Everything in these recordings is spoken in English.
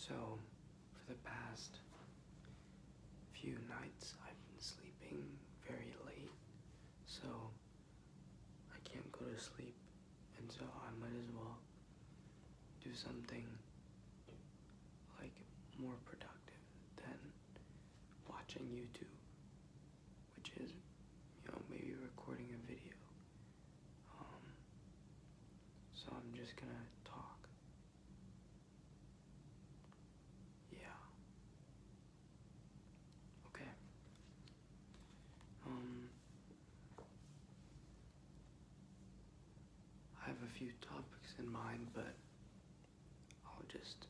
So, for the past few nights, I've been sleeping very late, so I can't go to sleep, and so I might as well do something like more productive than watching YouTube, which is, maybe recording a video. So I'm just gonna talk. Yeah. Okay. I have a few topics in mind, but I'll just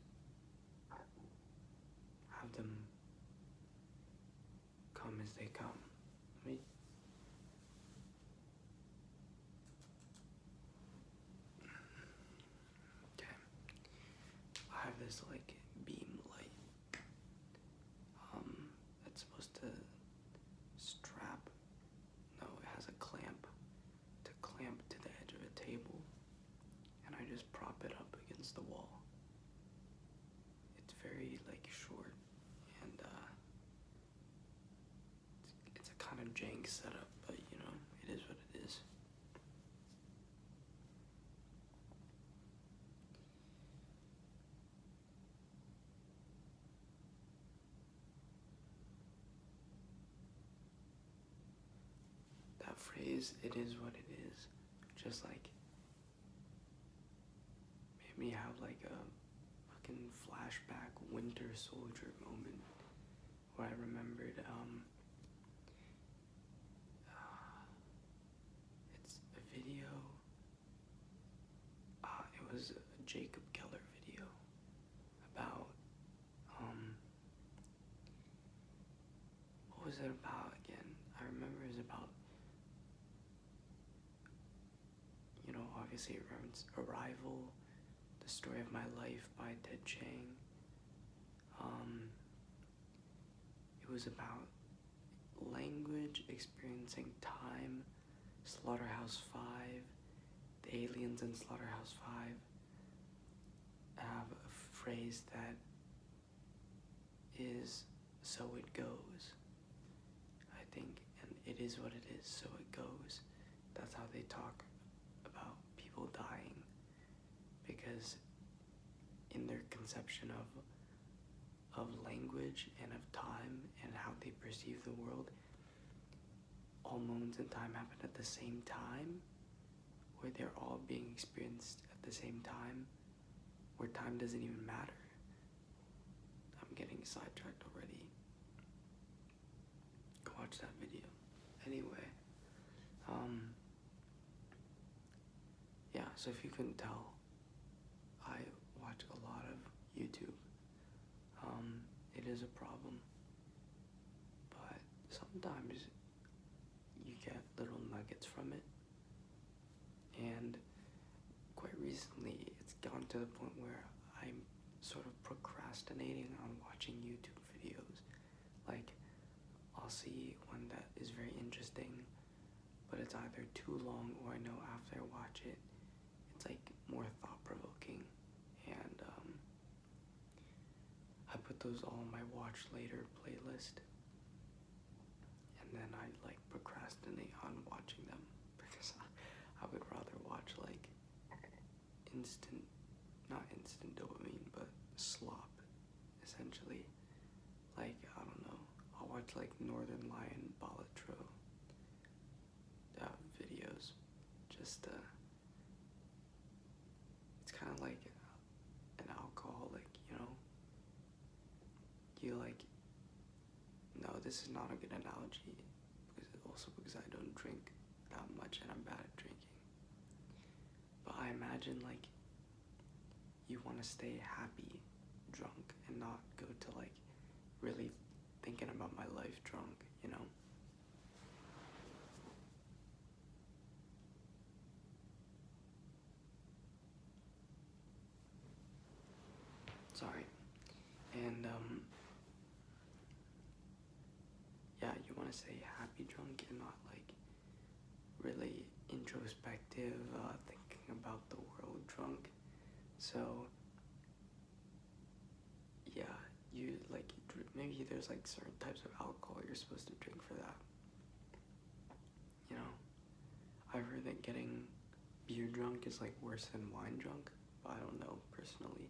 have them come as they come. Let me. Okay. I have this like beam light. That's supposed to strap. No, it has a clamp to clamp to the edge of a table, and I just prop it up against the wall. It's very like short, and it's a kind of jank setup, but it is what it is. That phrase, "it is what it is," just like made me have like a fucking flashback Winter Soldier moment where I remembered it's a video. It was a Jacob Keller video about what was it about again? I remember it was about, obviously it referenced Arrival, The Story of My Life by Ted Chiang. It was about language experiencing time, Slaughterhouse-Five, the aliens in Slaughterhouse-Five have a phrase that is "so it goes," I think, and it is what it is, so it goes. That's how they talk about people dying, because in their conception of language and of time and how they perceive the world, all moments in time happen at the same time, where they're all being experienced at the same time, where time doesn't even matter. I'm getting sidetracked already. Go watch that video. Anyway, yeah, so if you couldn't tell, I watch a lot of YouTube. It is a problem, but sometimes you get little nuggets from it, and quite recently it's gone to the point where I'm sort of procrastinating on watching YouTube videos. Like, I'll see one that is very interesting, but it's either too long, or I know after I watch it, it's like more thought-provoking, and I put those all on my watch later playlist, and then I like procrastinate on watching them because I would rather watch like not instant dopamine, but slop, essentially. Like, I don't know, I'll watch like Northern Lion Balatro videos, just it's kind of like an alcoholic, you like, no, this is not a good analogy, because I don't drink that much and I'm bad at drinking, but I imagine like you want to stay happy drunk and not go to like really thinking about my life drunk, Sorry. And yeah, you want to stay happy drunk and not like really introspective, thinking about the world drunk. So maybe there's like certain types of alcohol you're supposed to drink for that. You know, I've heard that getting beer drunk is like worse than wine drunk, but I don't know personally.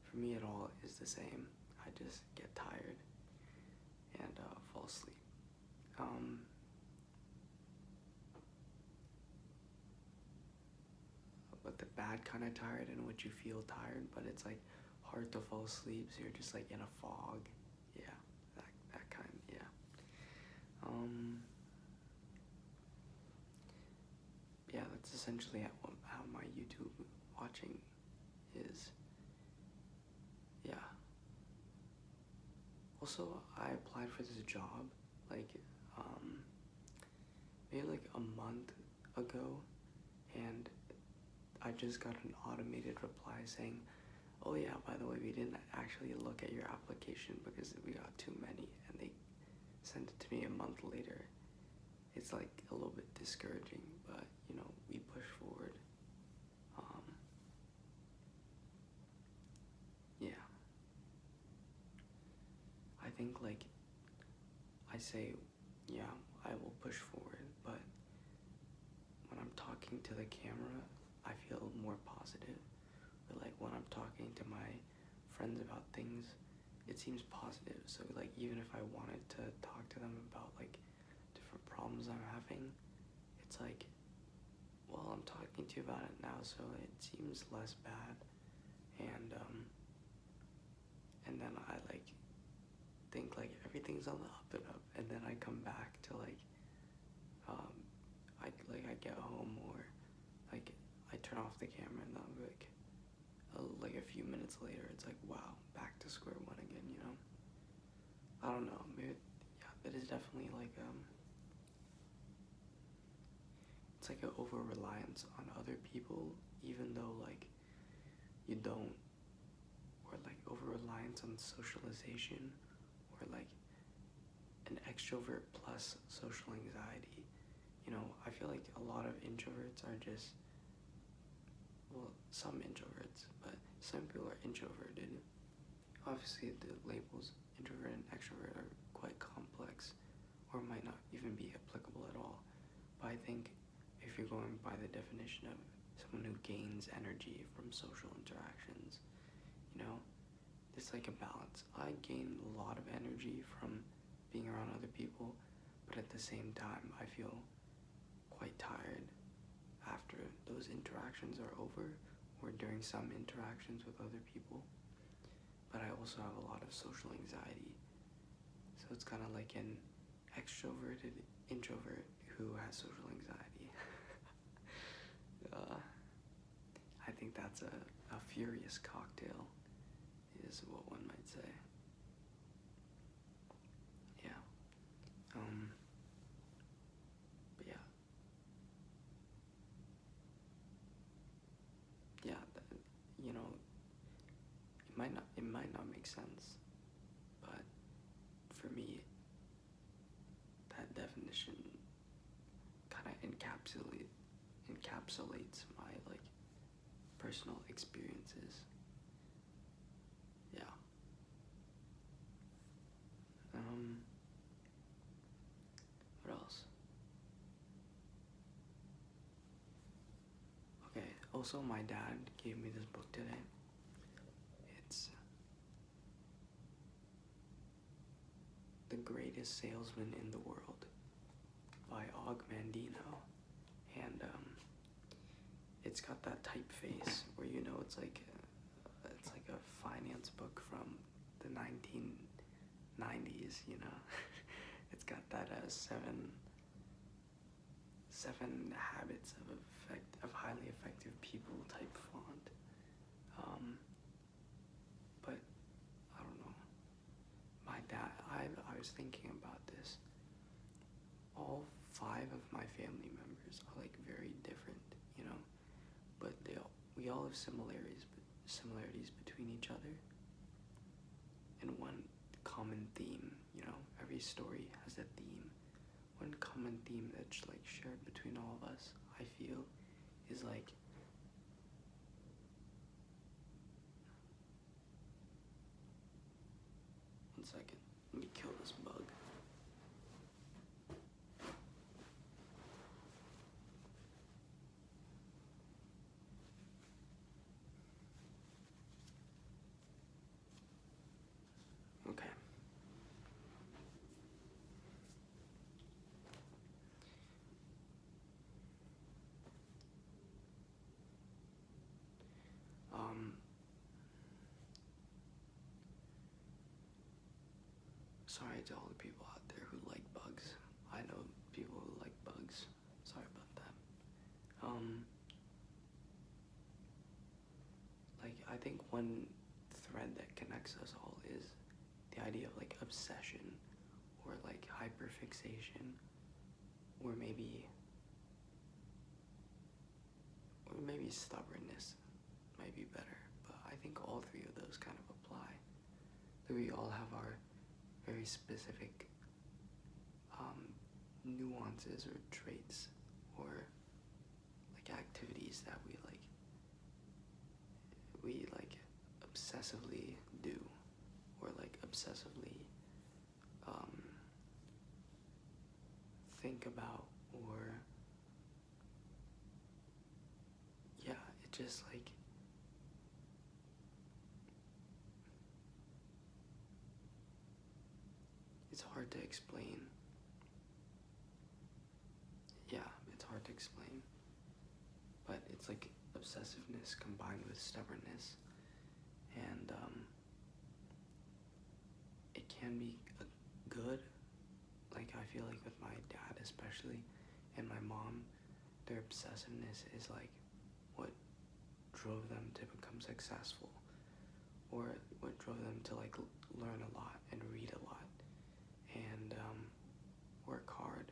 For me, it all is the same. I just get tired and fall asleep. But the bad kind of tired in which you feel tired, but it's like hard to fall asleep, so you're just like in a fog. Yeah, that kind. Yeah. Yeah, that's essentially how my YouTube watching is. Yeah. Also, I applied for this job like maybe like a month ago, and I just got an automated reply saying, "Oh yeah, by the way, we didn't actually look at your application because we got too many," and they sent it to me a month later. It's like a little bit discouraging, but you know, we push forward. Yeah. I think like I say, yeah, I will push forward, but when I'm talking to the camera, I feel more positive. But like when I'm talking to my friends about things, it seems positive. So like even if I wanted to talk to them about like different problems I'm having, it's like, well, I'm talking to you about it now, so it seems less bad. And then I like think like everything's on the up and up, and then I come back to like I get home, or like I turn off the camera, and then like a few minutes later it's like, wow, back to square one again, you know. I don't know, maybe, yeah, it is definitely like it's like an over reliance on other people, even though like you don't, or like over reliance on socialization, or like an extrovert plus social anxiety. You know, I feel like a lot of introverts are just, well, some introverts, but some people are introverted. Obviously, the labels introvert and extrovert are quite complex, or might not even be applicable at all. But I think if you're going by the definition of someone who gains energy from social interactions, you know, it's like a balance. I gain a lot of energy from being around other people, but at the same time, I feel quite tired after those interactions are over, or during some interactions with other people. But I also have a lot of social anxiety, so it's kind of like an extroverted introvert who has social anxiety. I think that's a furious cocktail, is what one might say. Yeah. But yeah. Yeah, you know, it might not make sense, but for me, that definition kind of encapsulates my like personal experiences. Yeah. What else? Okay. Also, my dad gave me this book today. It's The Greatest Salesman in the World by Og Mandino, and it's got that typeface where you know it's like a finance book from the 1990s, you know. It's got that seven habits of highly effective people type font. But I don't know. My dad, I was thinking about this. All 5 of my family members are like very different, you know, but we all have similarities between each other, and one common theme. You know, every story has a theme. One common theme that's like shared between all of us, I feel, is like one second. Let me kill this bug. Okay. Sorry to all the people out there who like bugs. I know people who like bugs. Sorry about that. Like, I think one thread that connects us all is the idea of like obsession or like hyperfixation or maybe stubbornness might be better, but I think all three of those kind of apply. That we all have our very specific nuances or traits or like activities that we like obsessively do or like obsessively think about, or yeah, it just like it's hard to explain. Yeah, it's hard to explain. But it's like obsessiveness combined with stubbornness. And it can be good. Like, I feel like with my dad especially and my mom, their obsessiveness is like what drove them to become successful, or what drove them to like learn a lot and read a lot and work hard.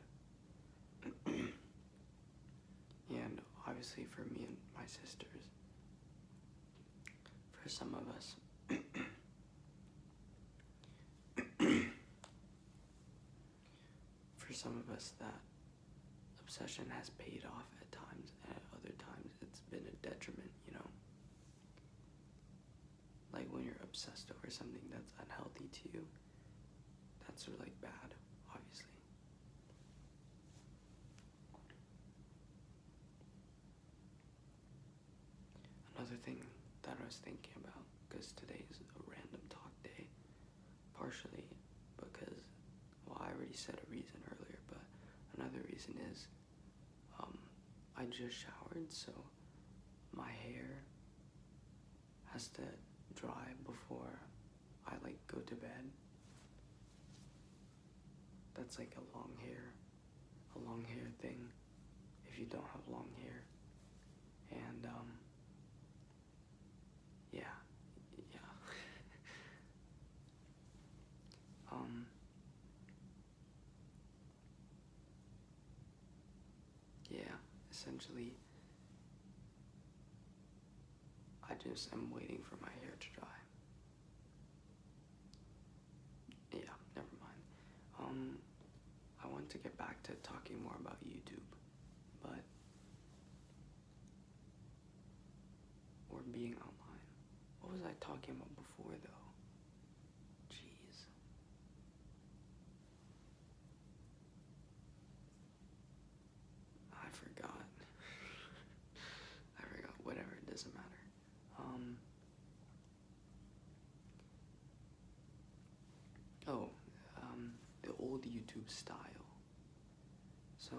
And obviously for me and my sisters, for some of us, that obsession has paid off at times, and at other times it's been a detriment, you know? Like when you're obsessed over something that's unhealthy to you, that's sort of like bad, obviously. Another thing that I was thinking about, because today is a random talk day, partially because, well, I already said a reason earlier, but another reason is I just showered, so my hair has to dry before I like go to bed. That's like a long hair thing if you don't have long hair. And yeah. Yeah, essentially I just am waiting for my hair to dry. Yeah, never mind. I want to get back to talking more about YouTube, or being online. What was I talking about before though? Jeez. I forgot. Whatever, it doesn't matter. The old YouTube style. So,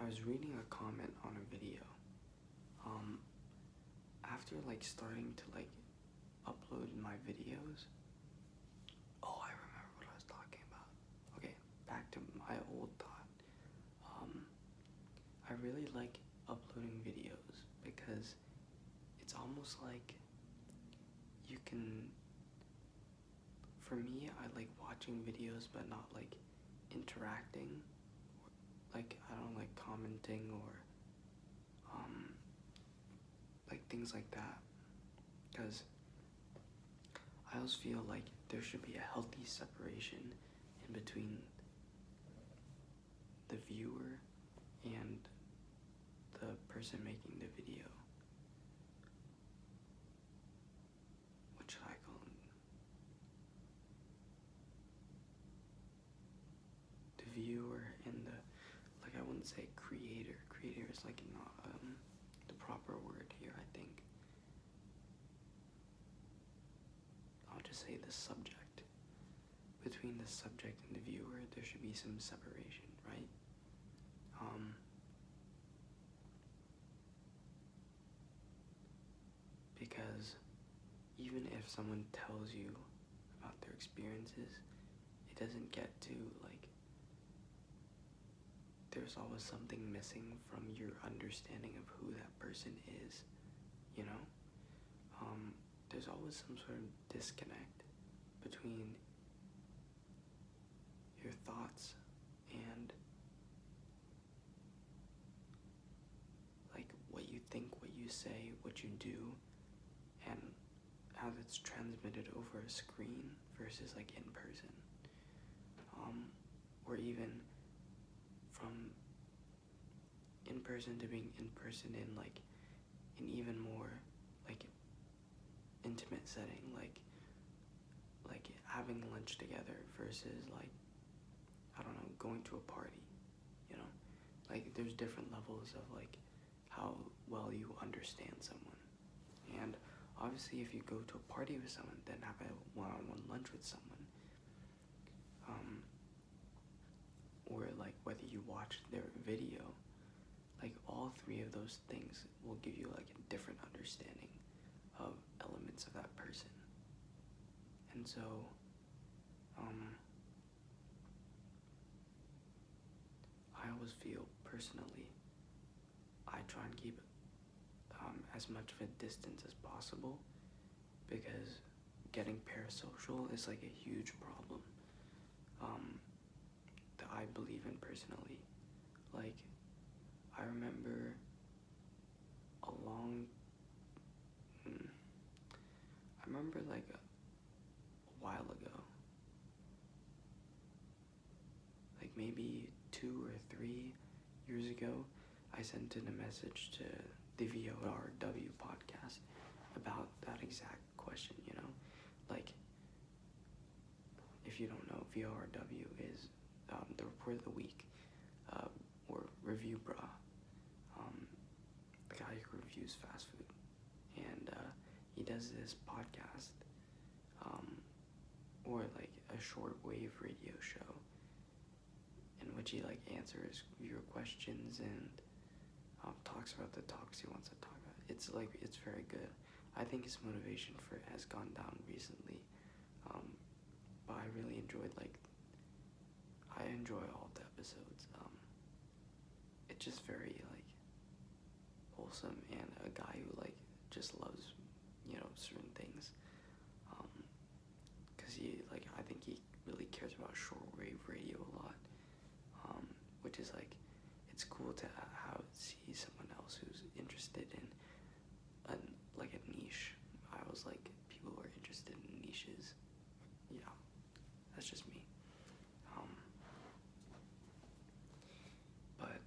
I was reading a comment on a video. After like starting to like upload my videos. Oh, I remember what I was talking about. Okay, back to my old thought. I really like uploading videos because it's almost like you can, for me, I like watching videos but not like interacting, like I don't like commenting or like things like that, because I always feel like there should be a healthy separation in between the viewer and the person making the video. What should I call it? viewer and the, like, I wouldn't say creator. Creator is like not the proper word here, I think. I'll just say the subject. Between the subject and the viewer, there should be some separation, right? Because even if someone tells you about their experiences, it doesn't get to, like, there's always something missing from your understanding of who that person is, you know? There's always some sort of disconnect between your thoughts and, like, what you think, what you say, what you do, and how that's transmitted over a screen versus, like, in person. Or even from in person to being in person in, like, an even more, like, intimate setting, like having lunch together versus, like, I don't know, going to a party, you know? Like, there's different levels of, like, how well you understand someone. And obviously if you go to a party with someone, then have a one-on-one lunch with someone. Or, like, whether you watch their video, like, all three of those things will give you, like, a different understanding of elements of that person. And so, I always feel personally, I try and keep as much of a distance as possible, because getting parasocial is, like, a huge problem that I believe in personally. Like, I remember like a while ago, like maybe 2 or 3 years ago, I sent in a message to the VORW podcast about that exact question, you know? Like, if you don't know, VORW is the report of the week, or Review Bra, the guy who reviews fast food. And he does this podcast, or, like, a shortwave radio show, in which he, like, answers viewer questions and talks about the topics he wants to talk about. It's, like, it's very good. I think his motivation for it has gone down recently, but I really enjoyed, like, I enjoy all the episodes. It's just very, like, wholesome, and a guy who, like, just loves, you know, certain things, because he, like, I think he really cares about shortwave radio a lot, which is, like, it's cool to see someone else who's interested in like a niche. I was like, people who are interested in niches. Yeah, that's just me. But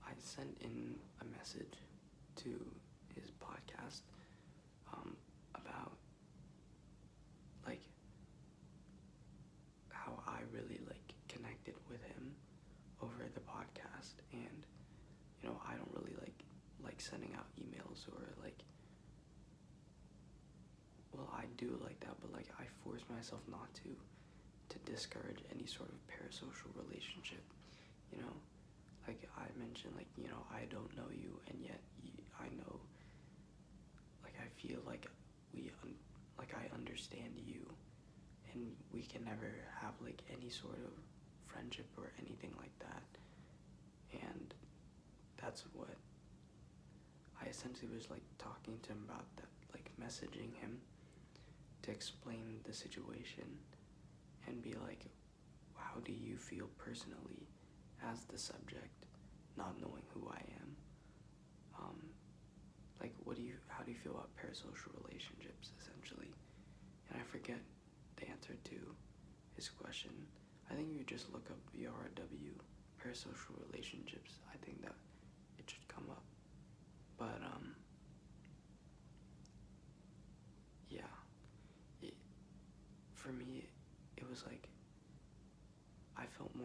I sent in a message to his podcast about, like, how I really, like, connected with him over the podcast. And, you know, I don't really like sending out emails, or, like, well, I do like that, but, like, I force myself not to discourage any sort of parasocial relationship, you know? Like, I mentioned, like, you know, I don't know you, and yet I know, like, I feel like I understand you, and we can never have, like, any sort of friendship or anything like that. And that's what I essentially was, like, talking to him about, that, like, messaging him to explain the situation and be like, how do you feel personally as the subject, not knowing who I am? Like, how do you feel about parasocial relationships, essentially? And I forget the answer to his question. I think you just look up VRW, parasocial relationships. I think that it should come up. But, yeah. For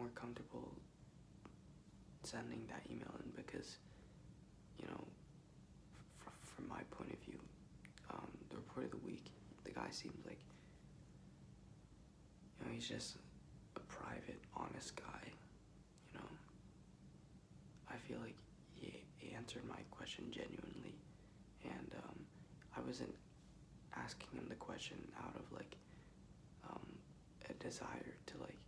more comfortable sending that email in because, you know, from my point of view, the report of the week, the guy seems like, you know, he's just a private, honest guy, you know. I feel like he answered my question genuinely, and I wasn't asking him the question out of like a desire to like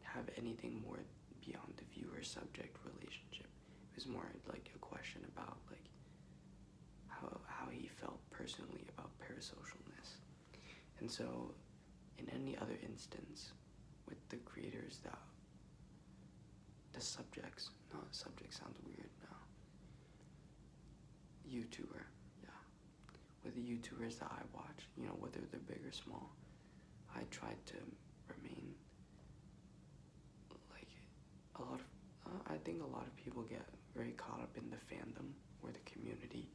have anything more beyond the viewer-subject relationship. It was more like a question about like how he felt personally about parasocialness. And so in any other instance with the creators that the subject sounds weird now. YouTuber, yeah. With the YouTubers that I watch, you know, whether they're big or small, I try to remain like I think a lot of people get very caught up in the fandom or the community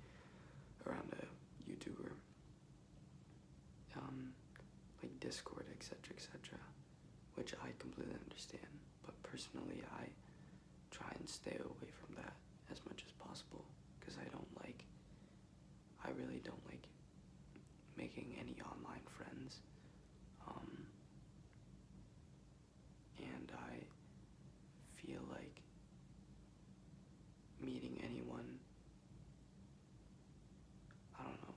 around a YouTuber, like Discord, etc., which I completely understand. But personally, I try and stay away from that as much as possible because I really don't like making any online friends. And I feel like meeting anyone, I don't know,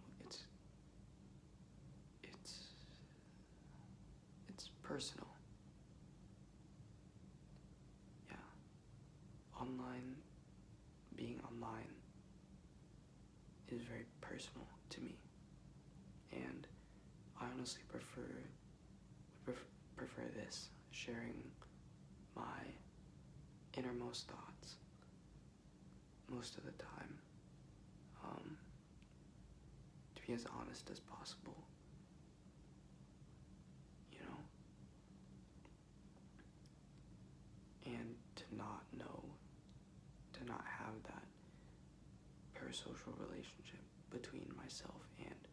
it's personal. Yeah. Being online is very personal to me. And I honestly prefer this, sharing my innermost thoughts most of the time, to be as honest as possible, you know, and to not have that parasocial relationship between myself and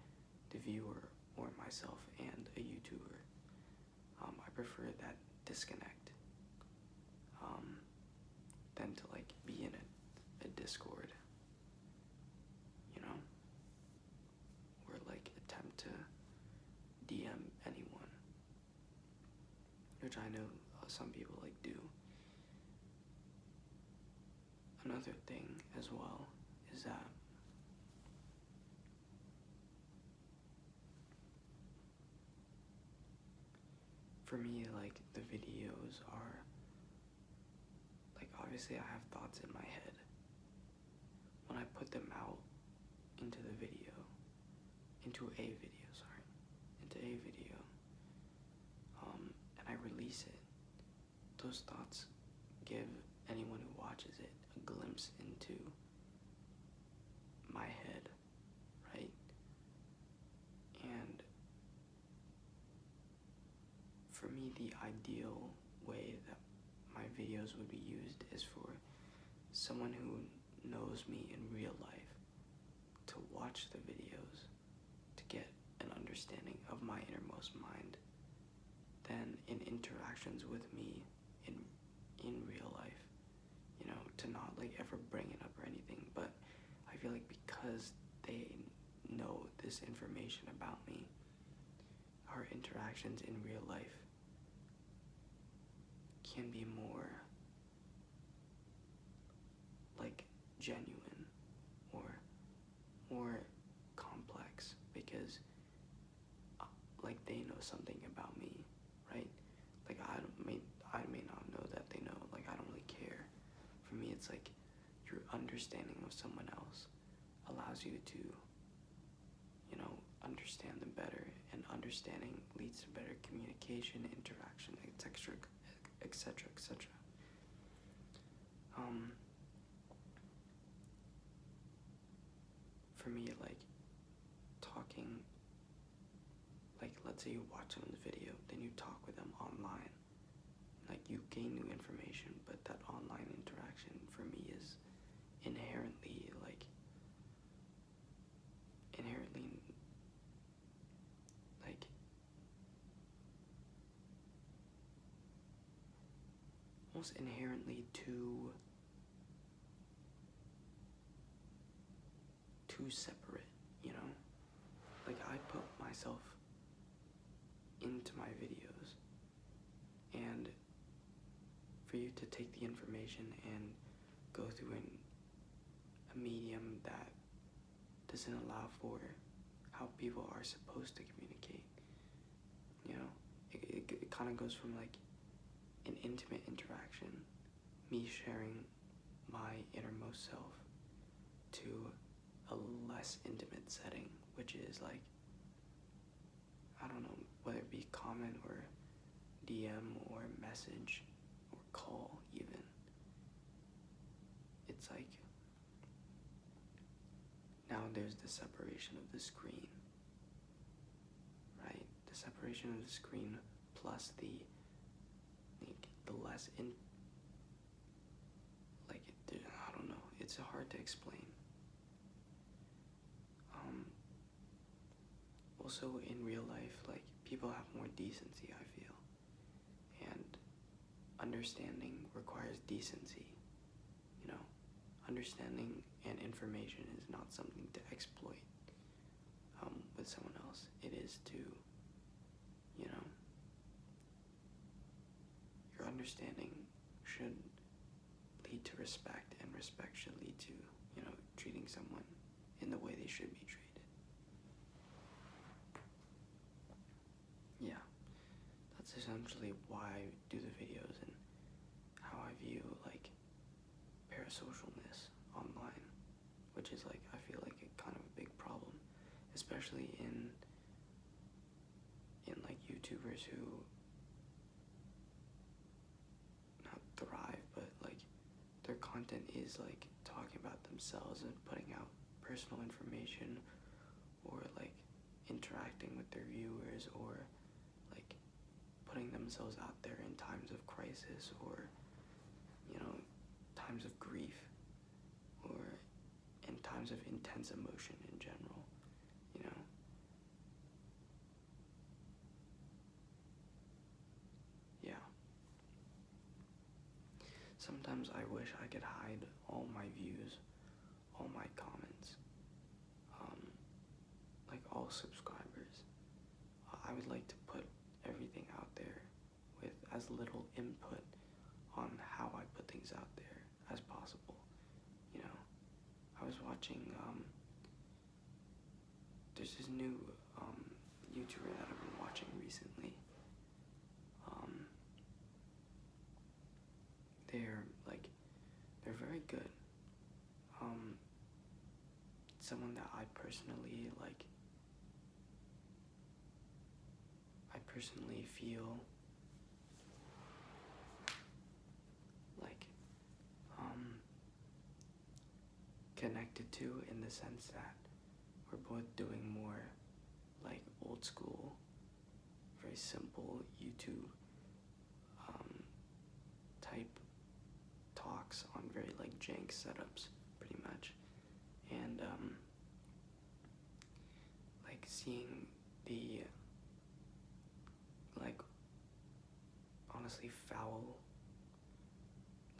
the viewer or myself and a YouTuber. I prefer that disconnect than to like be in a Discord, you know, or like attempt to DM anyone, which I know some people like do. Another thing as well is that for me, like, the videos are, like, obviously I have thoughts in my head. When I put them out into a video, and I release it, those thoughts give anyone who watches it a glimpse into my head, right? And for me, the ideal way that my videos would be used is for someone who knows me in real life to watch the videos to get an understanding of my innermost mind. Then in interactions with me in real life, you know, to not like ever bring it up or anything, but I feel like because they know this information about me, our interactions in real life can be more like genuine or more complex because like they know something about me, right? Like I may not know that they know, like I don't really care. For me, it's like your understanding of someone else allows you to, you know, understand them better, and understanding leads to better communication, interaction, etc., etc., etc. For me, like, talking, like, let's say you watch someone's video, then you talk with them online. Like, you gain new information, but that online interaction for me is inherently almost inherently too separate, you know? Like, I put myself into my videos, and for you to take the information and go through a medium that doesn't allow for how people are supposed to communicate, you know? It kind of goes from like an intimate interaction, me sharing my innermost self, to a less intimate setting, which is like, I don't know, whether it be comment or DM or message or call even. It's like, now there's the separation of the screen, right? The separation of the screen plus the less I don't know, it's hard to explain. Also in real life, like, people have more decency, I feel, and understanding requires decency, you know? Understanding and information is not something to exploit with someone else. It is to, you know, your understanding should lead to respect, and respect should lead to, you know, treating someone in the way they should be treated. Yeah, that's essentially why I do the videos and how I view, like, parasocialness online, which is, like, I feel like a kind of a big problem, especially in like YouTubers who not thrive, but like their content is like talking about themselves and putting out personal information, or like interacting with their viewers, or like putting themselves out there in times of crisis, or, you know, times of grief, or in times of intense emotion in general, you know. Yeah. Sometimes I wish I could hide all my views, all my comments, like all subscribers. I would like to put everything out there with as little input on how I put things out there as possible, you know. I was watching, there's this new YouTuber that I've been watching recently. They're very good. Someone that I personally feel like connected to, in the sense that we're both doing more like old school, very simple YouTube type talks on very like jank setups, pretty much. And like seeing the like honestly foul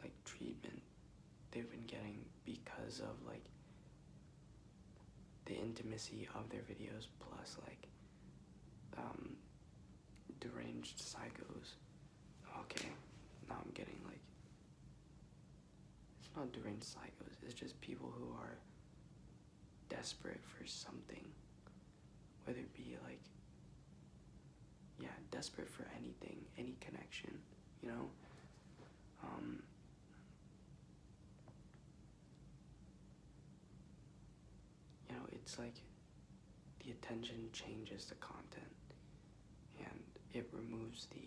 like treatment they've been getting because of like the intimacy of their videos, plus like deranged psychos. Okay, now I'm getting like, it's not deranged psychos, it's just people who are desperate for something, whether it be like, yeah, desperate for anything, any connection, you know. You know, it's like the attention changes the content, and it removes the,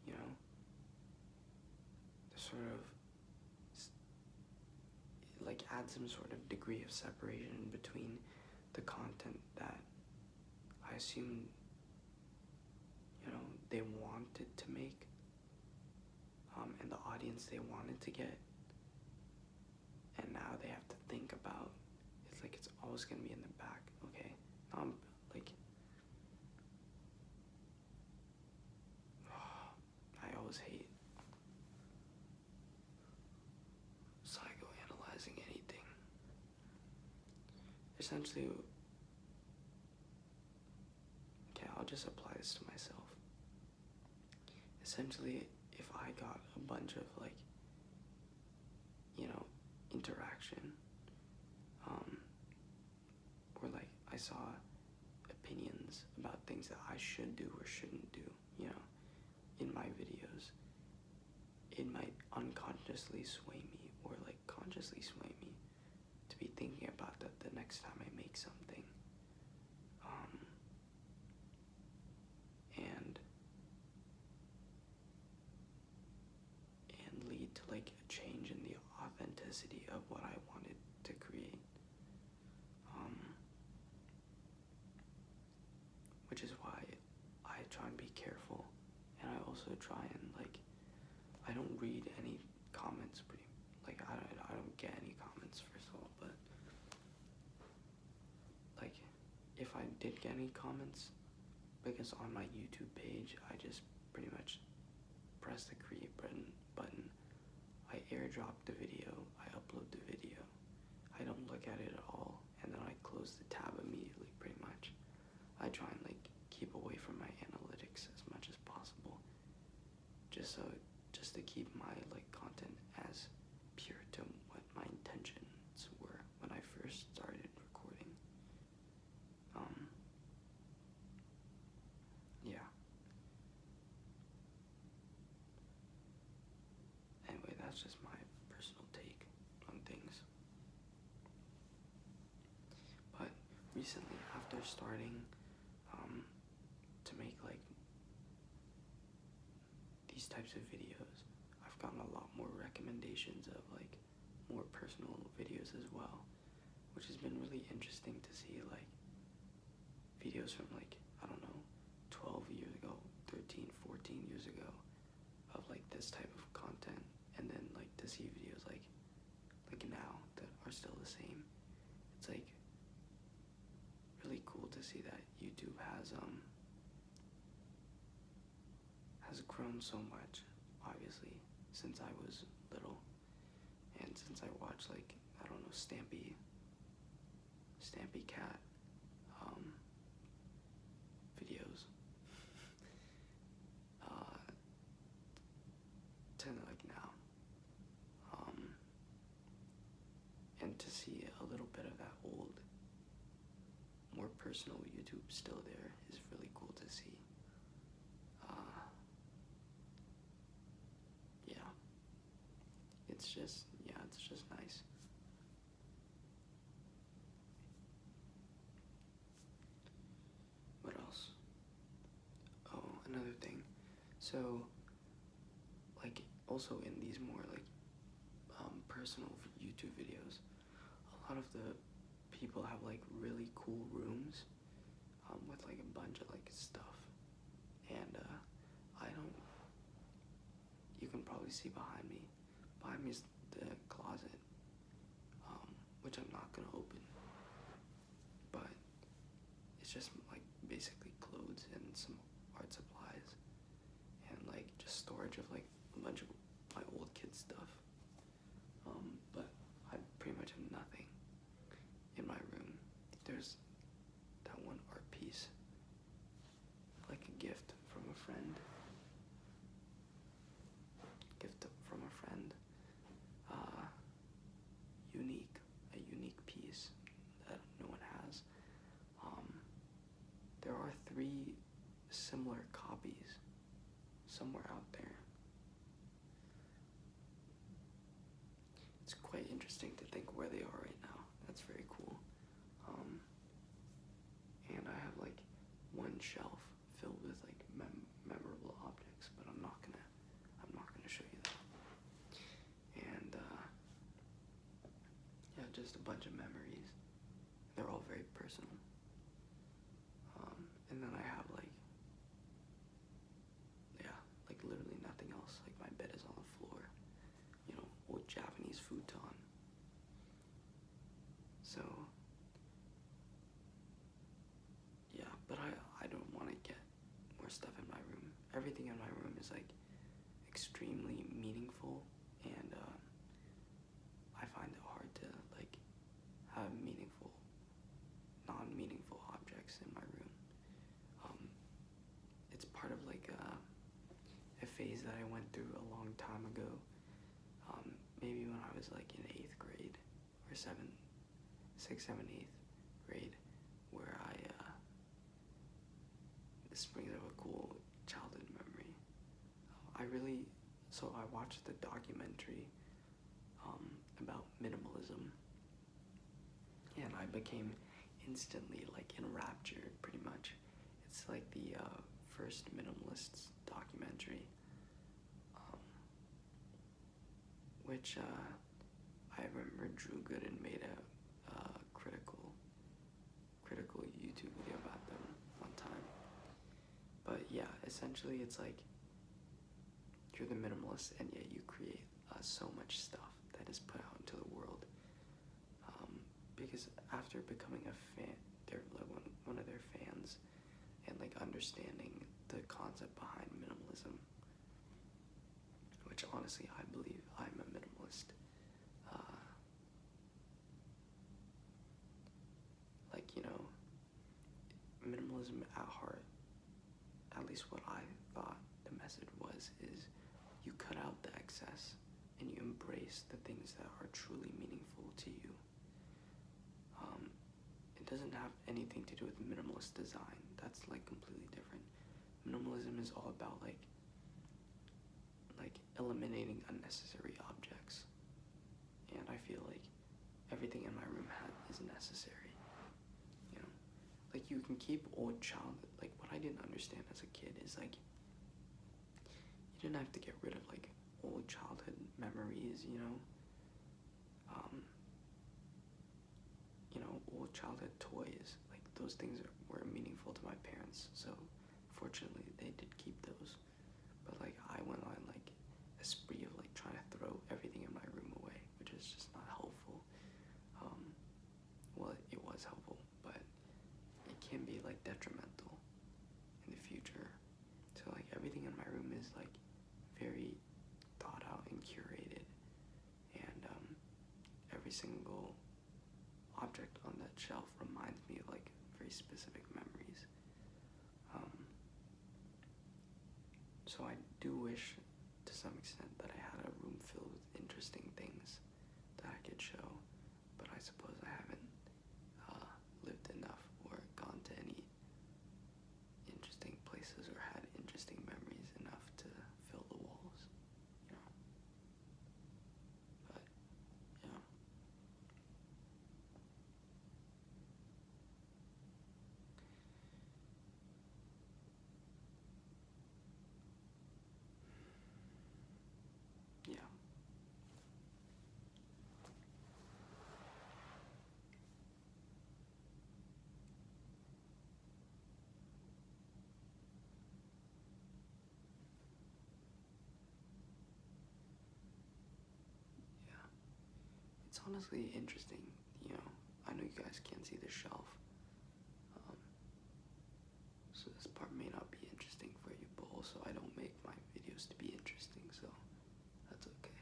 you know, the sort of, like, adds some sort of degree of separation between the content that I assume, you know, they wanted to make, and the audience they wanted to get, and now they have to think about. It's like it's always gonna be in the back. Okay, now I'm like, essentially, okay, I'll just apply this to myself. Essentially, if I got a bunch of like, interaction, or like I saw opinions about things that I should do or shouldn't do, in my videos, it might unconsciously sway me or like consciously sway me to be thinking about that the next time I make something. And lead to like a change in the authenticity of what I wanted to create. Which is why I try and be careful, and I also try and like, I don't read any comments I don't get any comments first of all, but like if I did get any comments, because on my YouTube page I just pretty much press the create button, I airdrop the video, I upload the video, I don't look at it at all, and then I close the tab immediately pretty much. I try and like keep away from my analytics as much as possible, just to keep my like content as pure to what my intentions were when I first started recording. Yeah. Anyway, that's just my personal take on things. But recently, after starting to make like these types of videos, I've gotten a lot more recommendations of like more personal videos as well, which has been really interesting to see, like videos from like, I don't know, 12 years ago, 13, 14 years ago of like this type of content, and then like to see videos like now that are still the same. It's like really cool to see that YouTube has grown so much, obviously, since I was little, and since I watched like, I don't know, Stampy Cat videos to like now, and to see a little bit of that old, more personal YouTube still there is really cool to see. It's just nice. What else? Oh, another thing. So, like, also in these more like personal YouTube videos, a lot of the people have like really cool rooms with like a bunch of like stuff, and I don't. You can probably see behind me. Behind me is the closet, which I'm not gonna open, but it's just like basically clothes and some art supplies, and like just storage of like a bunch of my old kid stuff. But I pretty much have nothing in my room. There's that one art piece, like a gift from a friend. A unique piece that no one has. There are 3 similar copies somewhere out there. It's quite interesting to think where they are right now. That's very cool. And I have like one shelf filled with like memorable objects, but I'm not gonna show you that. And just a bunch of memories. They're all very personal. And then I have like literally nothing else. Like my bed is on the floor, old Japanese futon. So yeah, but I don't want to get more stuff in my room. Everything in my room is like extremely meaningful, and I find it hard to like have meaningful objects in my room. It's part of like a phase that I went through a long time ago. Maybe when I was like in 8th grade or 6th, 7th, 8th grade, where this brings up a cool childhood memory. I watched the documentary about minimalism, and I became instantly like enraptured, pretty much. It's like the first minimalist documentary, which I remember Drew Gooden made a critical YouTube video about them one time. But yeah, essentially it's like you're the minimalist, and yet you create so much stuff that is put out into the world. Because after becoming a fan, they're like one of their fans, and like understanding the concept behind minimalism, which honestly I believe I'm a minimalist. Minimalism at heart, at least what I thought the message was, is you cut out the excess and you embrace the things that are truly meaningful to you. It doesn't have anything to do with minimalist design. That's like completely different. Minimalism is all about like eliminating unnecessary objects, and I feel like everything in my room is necessary. Like you can keep old childhood. Like what I didn't understand as a kid is like you didn't have to get rid of like old childhood memories, old childhood toys. Like those things were meaningful to my parents, so fortunately they did keep those. But like I went on like a spree of like trying to throw everything in my room away, which is just not helpful. Well, it was helpful, but it can be like detrimental in the future. So like everything in my room is like very thought out and curated, and every single object on that shelf reminds me of like very specific memories. So I do wish to some extent that I had a room filled with interesting things that I could show, but I suppose I haven't lived enough or gone to any interesting places or had interesting memories enough to fill the walls, But, yeah. Yeah. Yeah. It's honestly interesting, I know you guys can't see the shelf, so this part may not be interesting for you, but also I don't make my videos to be interesting, so that's okay.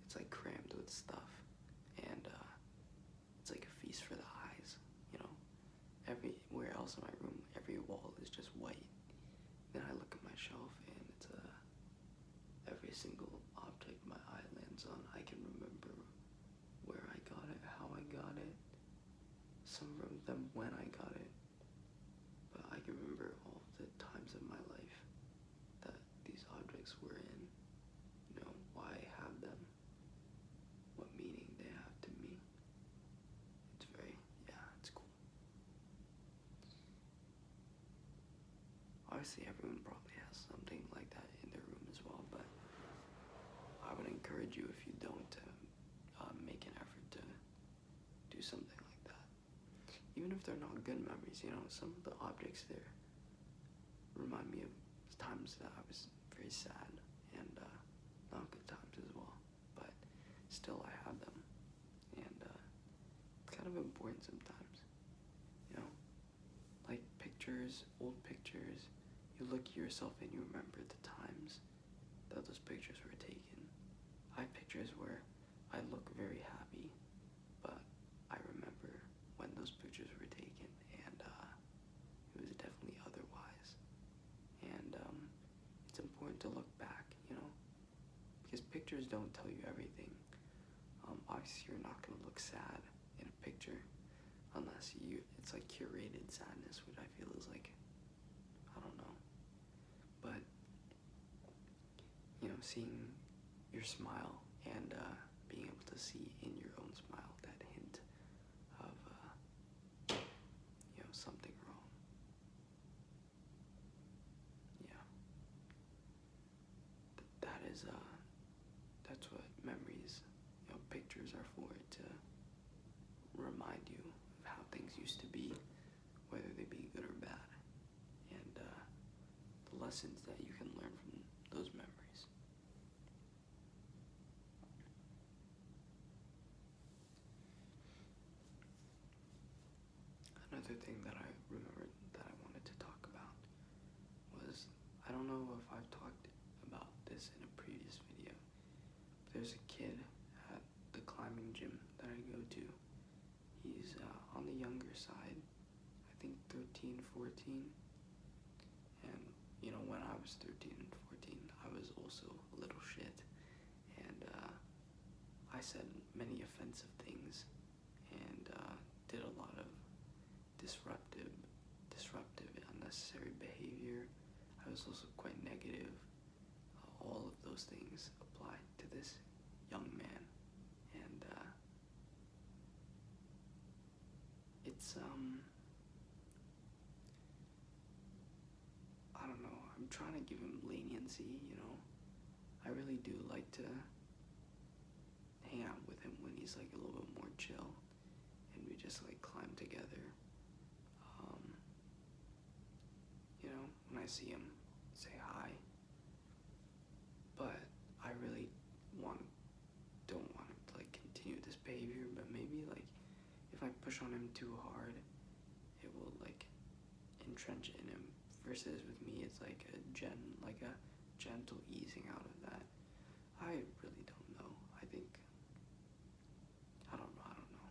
It's like crammed with stuff, and it's like a feast for the eyes, Everywhere else in my room, every wall is just white. Then I look at my shelf, and it's every single object my eye lands on, I can remember where I got it, how I got it, some of them when I got it, but I can remember all the times of my life that these objects were in, why I have them, what meaning they have to me. It's cool. Obviously everyone probably has something like that in their room as well, but I would encourage you, if you don't, to make an effort to do something like that. Even if they're not good memories, some of the objects there remind me of times that I was very sad, and not good times as well, but still I have them, and it's kind of important sometimes, like pictures, old pictures, you look at yourself and you remember the times that those pictures were taken. I have pictures where I look very happy, but I remember when those pictures were taken, and because pictures don't tell you everything. Obviously, you're not gonna look sad in a picture unless it's like curated sadness, which I feel is like, I don't know. But seeing your smile and being able to see in your own smile that hint of something wrong. Yeah, that's what memories, pictures are for, to remind you of how things used to be, whether they be good or bad, and the lessons that you can learn from those memories. Another thing that I remembered that I wanted to talk about was, I don't know if I've talked about this in a previous video, but there's a kid at the climbing gym that I go to. He's on the younger side, I think 13, 14, and when I was 13 and 14, I was also a little shit, and I said many offensive things, and did a lot of disruptive, unnecessary behavior. I was also quite negative. All of those things apply to this young man, and it's I don't know. I'm trying to give him leniency. I really do like to hang out with him when he's like a little bit more chill, and we just like climb together. When I see him, say hi. But I really don't want him to like continue this behavior. But maybe like if I push on him too hard, it will like entrench in him. Versus with me, it's like a gentle easing out of that. I really don't know. I think I don't know.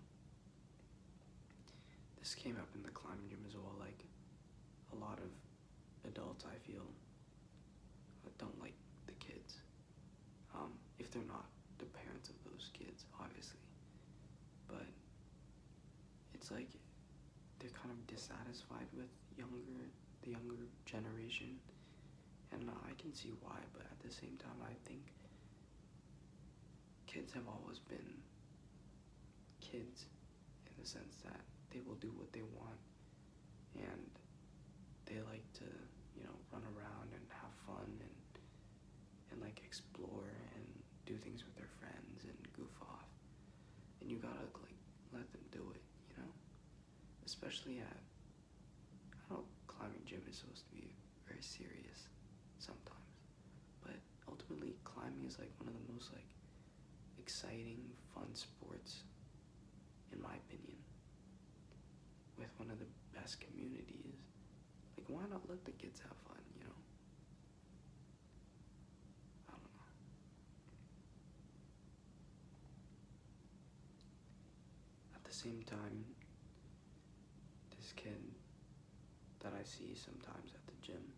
This came up in the climbing gym as well. Like a lot of adults, I feel, don't like the kids. If they're not the parents of those kids, obviously. But it's like they're kind of dissatisfied with the younger generation, and I can see why. But at the same time, I think kids have always been kids in the sense that they will do what they want, and they like to run around and have fun and like explore and do things with their friends and goof off, and you gotta like let them do it, especially at, I know climbing gym is supposed to be very serious sometimes, but ultimately climbing is like one of the most like exciting, fun sports in my opinion, with one of the best communities. Like, why not let the kids have fun, I don't know. At the same time, this kid that I see sometimes at the gym,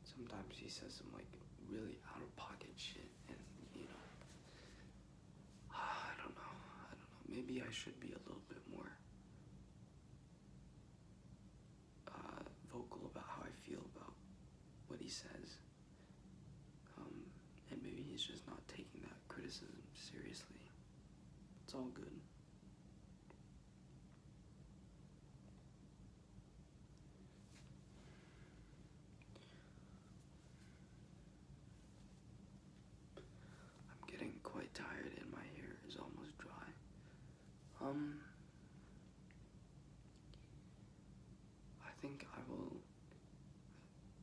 sometimes he says some like really out of pocket shit, and I don't know. Maybe I should be a little bit more vocal about how I feel about what he says, and maybe he's just not taking that criticism seriously. It's all good. I'm getting quite tired and my hair is almost dry. I think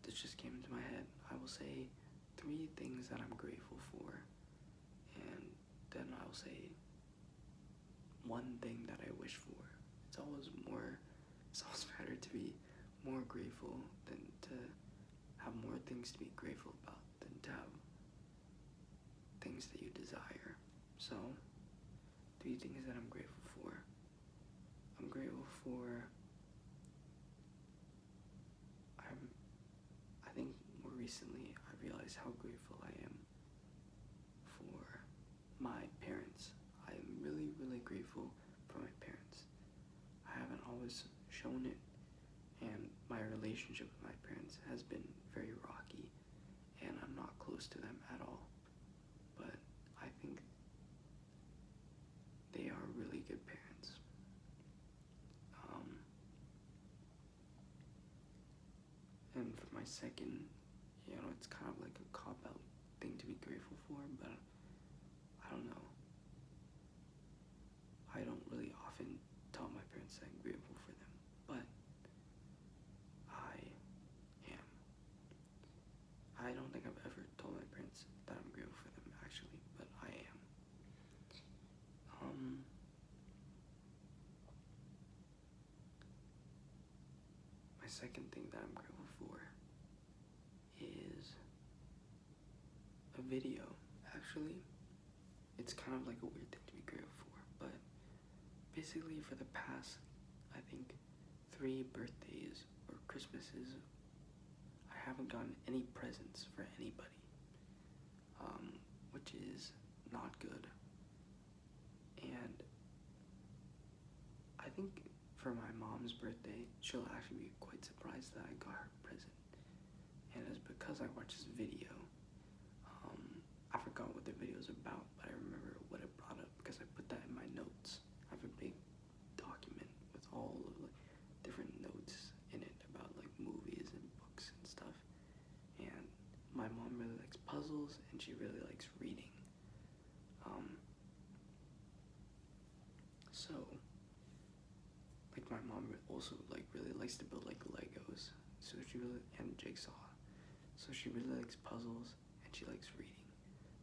this just came into my head. I will say 3 things that I'm grateful for, and then I'll say 1 thing that I wish for. It's always better to be more grateful than to have more things to be grateful about than to have things that you desire. So, 3 things that I'm grateful for. I'm grateful for, I think more recently I realized how grateful I am shown it. And my relationship with my parents has been very rocky, and I'm not close to them at all. But I think they are really good parents. And for my second, it's kind of like a cop-out thing to be grateful for, but I don't know. I don't really often tell my parents that I'm grateful for them, but I am. I don't think I've ever told my parents that I'm grateful for them, actually, but I am. My second thing that I'm grateful for is a video. Actually, it's kind of like a weird thing to be grateful for, but basically for the past, I think, 3 birthdays or Christmases, I haven't gotten any presents for anybody, which is not good. And I think for my mom's birthday, she'll actually be quite surprised that I got her a present. And it's because I watched this video. I forgot what the video is about, but I remember what it brought up because I put that in my notes. I have a big document with all of the different notes in it about like movies and books and stuff. And my mom really likes puzzles, and she really likes reading. So like my mom also like really likes to build like Legos, so she really, and jigsaw. So she really likes puzzles, and she likes reading.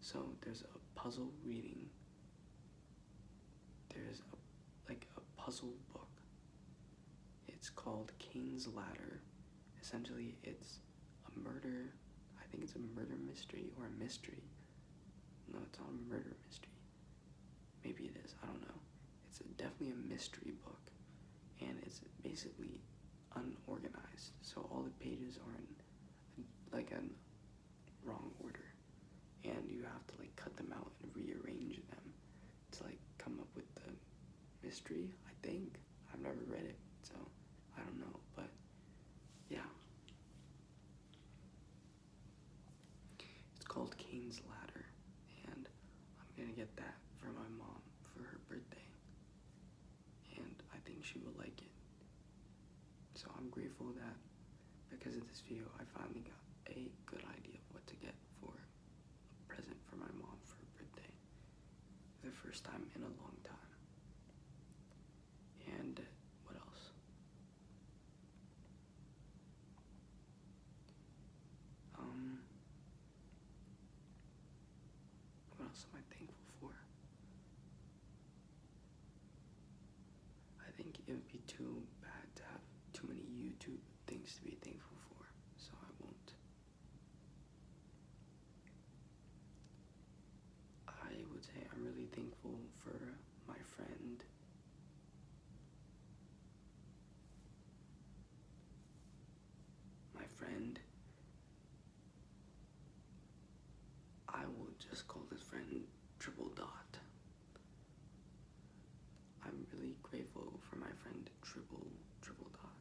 So there's a puzzle reading. There's a puzzle book. It's called King's Ladder. Essentially, it's a murder. I think it's a murder mystery or a mystery. No, it's not a murder mystery. Maybe it is. I don't know. It's definitely a mystery book, and it's basically unorganized. So all the pages are in like a wrong order, and you have to like cut them out and rearrange them to like come up with the mystery. I think I've never read it, so I don't know, but yeah, it's called King's Ladder, and I'm gonna get that for my mom for her birthday, and I think she will like it. So I'm grateful that because of this video, I finally got a good idea of what to get for a present for my mom for her birthday. The first time in a long time. And what else? What else am I thankful for? I think it would be too bad to have too many YouTube things to be thankful for, so I won't. I would say I'm really thankful for my friend. I will just call this friend Triple Dot. I'm really grateful for my friend Triple Dot.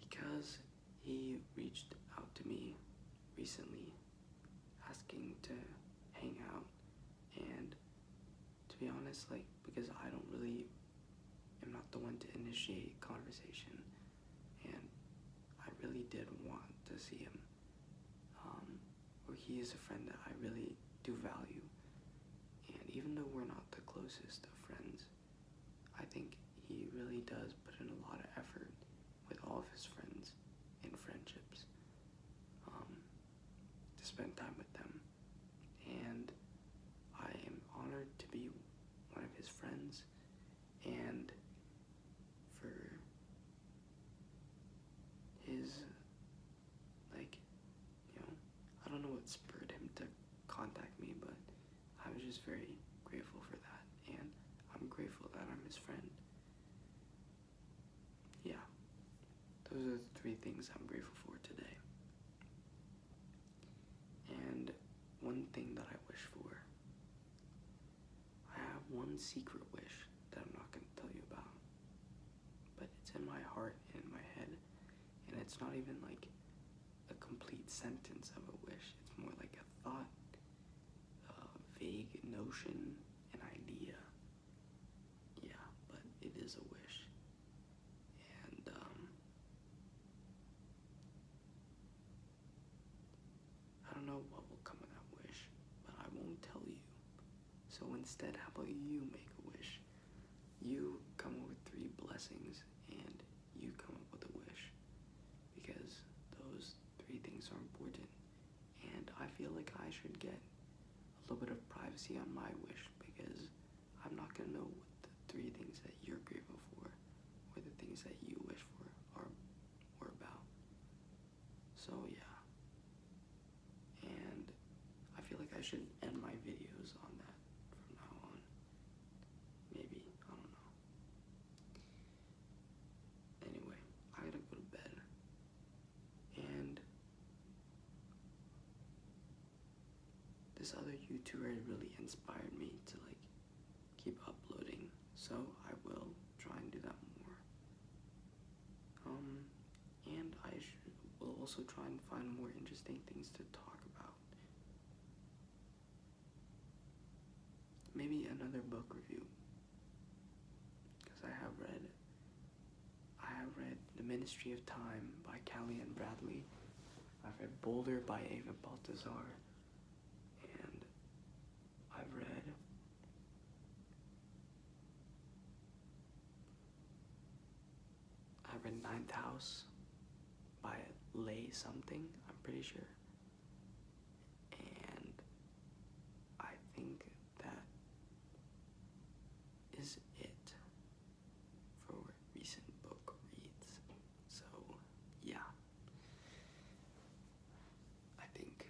Because he reached out to me recently asking to hang out, and to be honest, like, because I don't really am not the one to initiate conversation, and I really did want to see him, or he is a friend that I really do value, and even though we're not the closest of friends, I think he really does put in a lot of effort with all of his friends and friendships, to spend time with them, and I am honored to be one of his friends, and for his, like, I don't know what spurred him to contact me, but I was just very grateful for that, and I'm grateful that I'm his friend. Yeah, those are the 3 things I'm grateful for today. And one thing that I wish for, I have one one secret wish that I'm not going to tell you about, but it's in my heart and in my head, and it's not even like a complete sentence of a wish. It's more like a thought, a vague notion, an idea. Yeah, but it is a wish. And I don't know what will come of that wish, but I won't tell you. So instead, how about you make a wish? You come up with 3 blessings and you come up with a wish, because those 3 things are important. And I feel like I should get a little bit of privacy on my wish, because I'm not gonna know what the 3 things that you're grateful for or the things that you wish for are about. So yeah, and I feel like I should end my videos on that from now on. Maybe, I don't know. Anyway, I gotta go to bed. And this other YouTuber really inspired me to like keep uploading, so I will try and do that more. And will also try and find more interesting things to talk about. Maybe another book review, because I have read The Ministry of Time by Callie and Bradley. I've read Boulder by Ava Baltazar, and I've read Ninth House by Lay something, I'm pretty sure. And I think that is it for recent book reads. So yeah, I think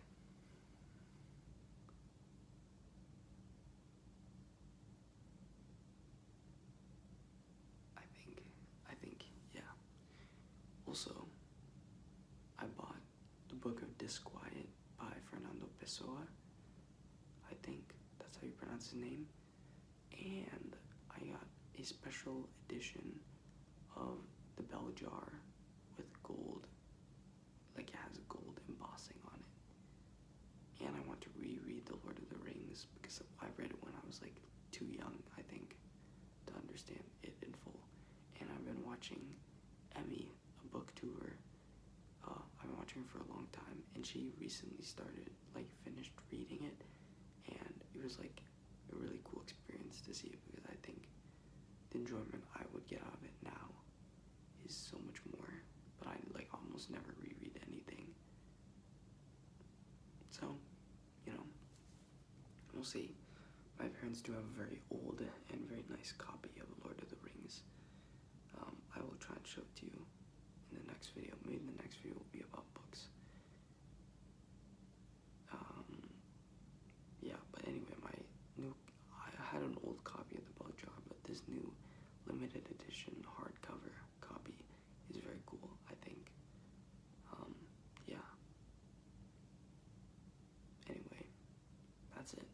yeah. Also, I bought the book of Disquiet by Fernando Pessoa. I think that's how you pronounce his name. And I got a special edition of the bell jar with gold, like it has gold embossing on it. And I want to reread The Lord of the Rings, because I read it when I was like too young, I think, to understand it in full. And I've been watching Emmy, a booktuber. I've been watching her for a long time, and she recently finished reading it, and it was like a really cool experience to see it, because I think the enjoyment I would get out of it now is so much more, but I like almost never reread anything. So, we'll see. My parents do have a very old and very nice copy of Lord of the Rings. I will try and show it to you in the next video. Maybe the next video will be about books. Yeah, but anyway, I had an old copy of the bell jar, but this new limited edition hardcover copy is very cool, I think. Yeah. Anyway, that's it.